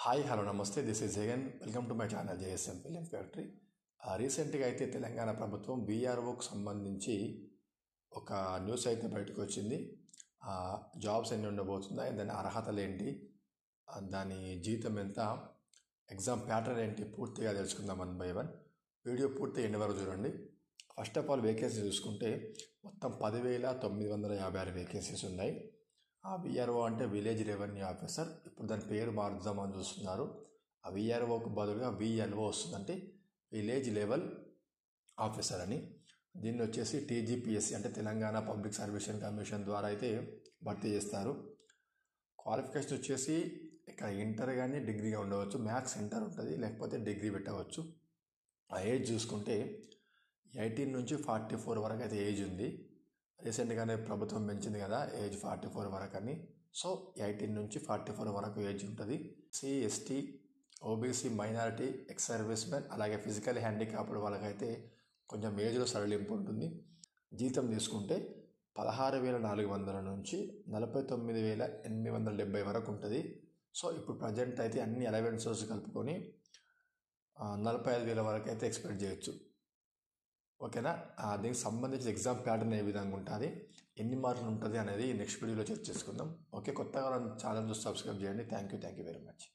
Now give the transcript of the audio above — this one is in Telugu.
హాయ్ హలో నమస్తే, this is Jagan. Welcome to my channel JSM film factory. రీసెంట్గా అయితే తెలంగాణ ప్రభుత్వం బీఆర్ఓకి సంబంధించి ఒక న్యూస్ అయితే బయటకు వచ్చింది. జాబ్స్ ఎన్ని ఉండబోతున్నాయి, దాని అర్హతలు ఏంటి, దాని జీతం ఎంత, ఎగ్జామ్ ప్యాటర్న్ ఏంటి, పూర్తిగా తెలుసుకుందాం 1 by 1. వీడియో పూర్తి ఎండ్ వరకు చూడండి. ఫస్ట్ ఆఫ్ ఆల్ వేకెన్సీ చూసుకుంటే మొత్తం 10,956 వేకెన్సీస్ ఉన్నాయి. ఆ విఆర్ఓ అంటే విలేజ్ రెవెన్యూ ఆఫీసర్. ఇప్పుడు దాని పేరు మారుద్దామని చూస్తున్నారు. ఆ విఆర్ఓకు బదులుగా విఎల్ఓ వస్తుందంటే విలేజ్ లెవెల్ ఆఫీసర్ అని. దీన్ని వచ్చేసి టీజీపీఎస్సీ అంటే తెలంగాణ పబ్లిక్ సర్వీస్ కమిషన్ ద్వారా అయితే భర్తీ చేస్తారు. క్వాలిఫికేషన్ వచ్చేసి ఇక్కడ ఇంటర్ కానీ డిగ్రీగా ఉండవచ్చు. మ్యాథ్స్ ఇంటర్ ఉంటుంది, లేకపోతే డిగ్రీ పెట్టవచ్చు. ఆ ఏజ్ చూసుకుంటే 18 నుంచి 44 వరకు అయితే ఏజ్ ఉంది. రీసెంట్గానే ప్రభుత్వం పెంచింది కదా ఏజ్ 44 వరకు అని. సో 18 నుంచి 44 వరకు ఏజ్ ఉంటుంది. ST, OBC, minority, ex service men, అలాగే ఫిజికల్ హ్యాండిక్యాప్డ్ వాళ్ళకైతే కొంచెం ఏజ్లో సడలింపు ఉంటుంది. జీతం తీసుకుంటే 16,400 నుంచి 49,870 వరకు ఉంటుంది. సో ఇప్పుడు ప్రజెంట్ అయితే అన్ని అలవెన్సెస్ కలుపుకొని 45,000 వరకు అయితే ఎక్స్పెక్ట్ చేయొచ్చు. ఓకేనా? దీనికి సంబంధించిన ఎగ్జామ్ ప్యాటర్న్ ఏ విధంగా ఉంటుంది, ఎన్ని మార్కులు ఉంటుంది అనేది నెక్స్ట్ వీడియోలో చర్చించుకుందాం. ఓకే, కొత్తగా ఛానల్ సబ్స్క్రైబ్ చేయండి. Thank you very much.